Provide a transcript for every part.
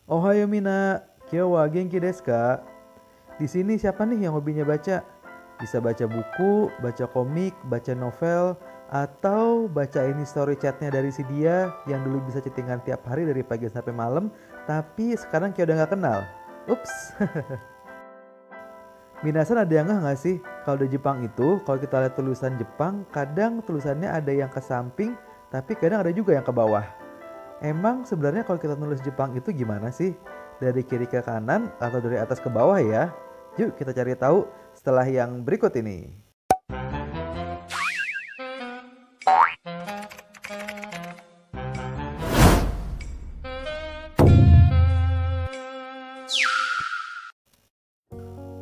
Ohayo Mina, kyo wa genki desu ka? Di sini siapa nih yang hobinya baca? Bisa baca buku, baca komik, baca novel, atau bacain story chatnya dari si dia yang dulu bisa chattingan tiap hari dari pagi sampai malam, tapi sekarang kayak udah nggak kenal. Ups. Minasan ada yang nggak sih? Kalau di Jepang itu, kalau kita lihat tulisan Jepang, kadang tulisannya ada yang ke samping, tapi kadang ada juga yang ke bawah. Emang sebenarnya kalau kita nulis Jepang itu gimana sih? Dari kiri ke kanan atau dari atas ke bawah ya? Yuk kita cari tahu setelah yang berikut ini.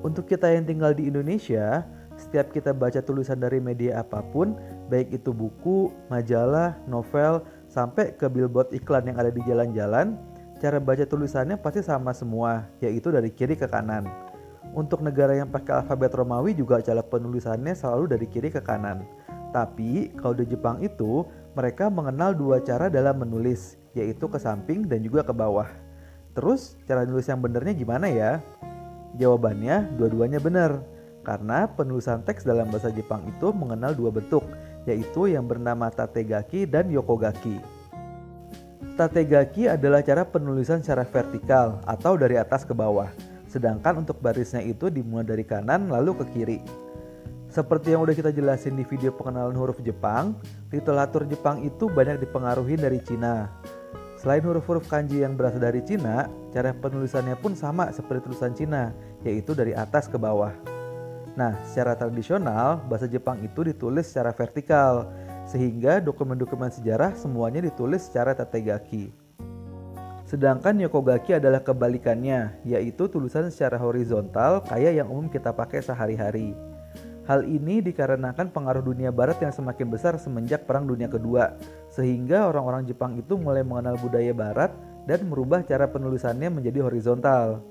Untuk kita yang tinggal di Indonesia, setiap kita baca tulisan dari media apapun, baik itu buku, majalah, novel, sampai ke billboard iklan yang ada di jalan-jalan, cara baca tulisannya pasti sama semua, yaitu dari kiri ke kanan. Untuk negara yang pakai alfabet Romawi juga cara penulisannya selalu dari kiri ke kanan. Tapi kalau di Jepang itu, mereka mengenal dua cara dalam menulis, yaitu ke samping dan juga ke bawah. Terus cara nulis yang benernya gimana ya? Jawabannya dua-duanya benar, karena penulisan teks dalam bahasa Jepang itu mengenal dua bentuk, yaitu yang bernama tategaki dan yokogaki. Tategaki adalah cara penulisan secara vertikal atau dari atas ke bawah, sedangkan untuk barisnya itu dimulai dari kanan lalu ke kiri. Seperti yang udah kita jelasin di video pengenalan huruf Jepang, literatur Jepang itu banyak dipengaruhi dari Cina. Selain huruf-huruf kanji yang berasal dari Cina, cara penulisannya pun sama seperti tulisan Cina, yaitu dari atas ke bawah. Nah, secara tradisional, bahasa Jepang itu ditulis secara vertikal, sehingga dokumen-dokumen sejarah semuanya ditulis secara tategaki. Sedangkan yokogaki adalah kebalikannya, yaitu tulisan secara horizontal kayak yang umum kita pakai sehari-hari. Hal ini dikarenakan pengaruh dunia barat yang semakin besar semenjak Perang Dunia Kedua, sehingga orang-orang Jepang itu mulai mengenal budaya barat dan merubah cara penulisannya menjadi horizontal.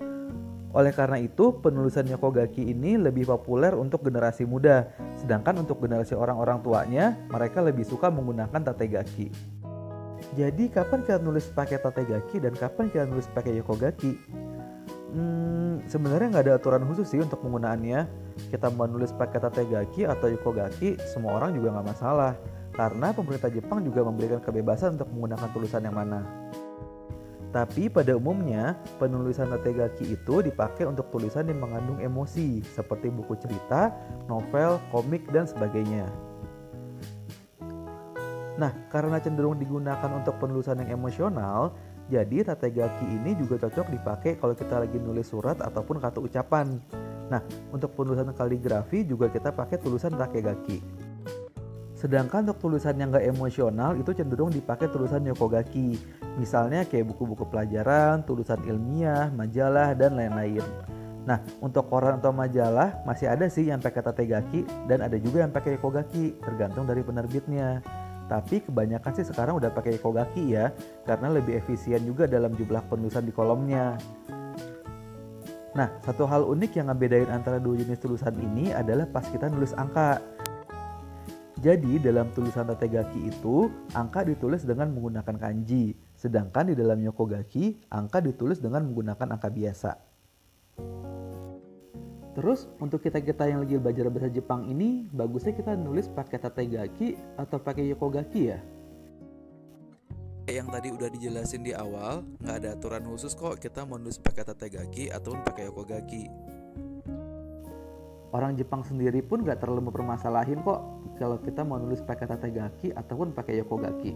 Oleh karena itu, penulisan yokogaki ini lebih populer untuk generasi muda, sedangkan untuk generasi orang-orang tuanya, mereka lebih suka menggunakan tategaki. Jadi, kapan kita nulis pakai tategaki dan kapan kita nulis pakai yokogaki? Sebenarnya nggak ada aturan khusus sih untuk penggunaannya. Kita mau nulis pakai tategaki atau yokogaki, semua orang juga nggak masalah. Karena pemerintah Jepang juga memberikan kebebasan untuk menggunakan tulisan yang mana. Tapi pada umumnya, penulisan tategaki itu dipakai untuk tulisan yang mengandung emosi, seperti buku cerita, novel, komik, dan sebagainya. Nah, karena cenderung digunakan untuk penulisan yang emosional, jadi tategaki ini juga cocok dipakai kalau kita lagi nulis surat ataupun kata ucapan. Nah, untuk penulisan kaligrafi juga kita pakai tulisan tategaki. Sedangkan untuk tulisan yang gak emosional itu cenderung dipakai tulisan yokogaki. Misalnya kayak buku-buku pelajaran, tulisan ilmiah, majalah, dan lain-lain. Nah, untuk koran atau majalah masih ada sih yang pakai tategaki dan ada juga yang pakai yokogaki, tergantung dari penerbitnya. Tapi kebanyakan sih sekarang udah pakai yokogaki ya, karena lebih efisien juga dalam jumlah penulisan di kolomnya. Nah, satu hal unik yang ngebedain antara dua jenis tulisan ini adalah pas kita nulis angka. Jadi dalam tulisan tategaki itu, angka ditulis dengan menggunakan kanji, sedangkan di dalam yokogaki, angka ditulis dengan menggunakan angka biasa. Terus untuk kita-kita yang lagi belajar bahasa Jepang ini, bagusnya kita nulis pakai tategaki atau pakai yokogaki ya? Yang tadi udah dijelasin di awal, nggak ada aturan khusus kok kita mau nulis pakai tategaki ataupun pakai yokogaki. Orang Jepang sendiri pun gak terlalu mempermasalahin kok kalau kita mau nulis pakai tategaki ataupun pakai yokogaki.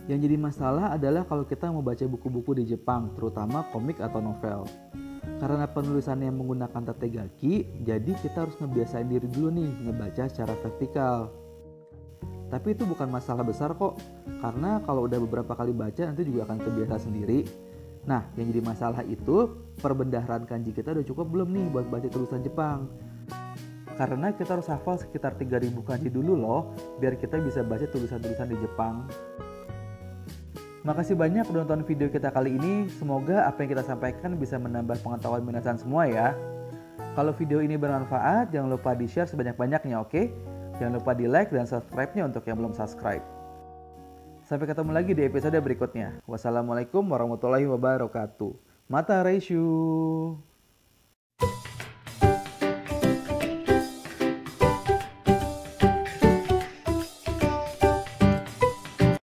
Yang jadi masalah adalah kalau kita mau baca buku-buku di Jepang, terutama komik atau novel. Karena penulisannya menggunakan tategaki, jadi kita harus ngebiasain diri dulu nih ngebaca secara vertikal. Tapi itu bukan masalah besar kok, karena kalau udah beberapa kali baca nanti juga akan terbiasa sendiri. Nah, yang jadi masalah itu perbendaharaan kanji kita udah cukup belum nih buat baca tulisan Jepang. Karena kita harus hafal sekitar 3000 kanji dulu loh, biar kita bisa baca tulisan-tulisan di Jepang. Makasih banyak udah nonton video kita kali ini. Semoga apa yang kita sampaikan bisa menambah pengetahuan minasan semua ya. Kalau video ini bermanfaat, jangan lupa di-share sebanyak-banyaknya, oke? Jangan lupa di-like dan subscribe-nya untuk yang belum subscribe. Sampai ketemu lagi di episode berikutnya. Wassalamualaikum warahmatullahi wabarakatuh. Mata Reishu.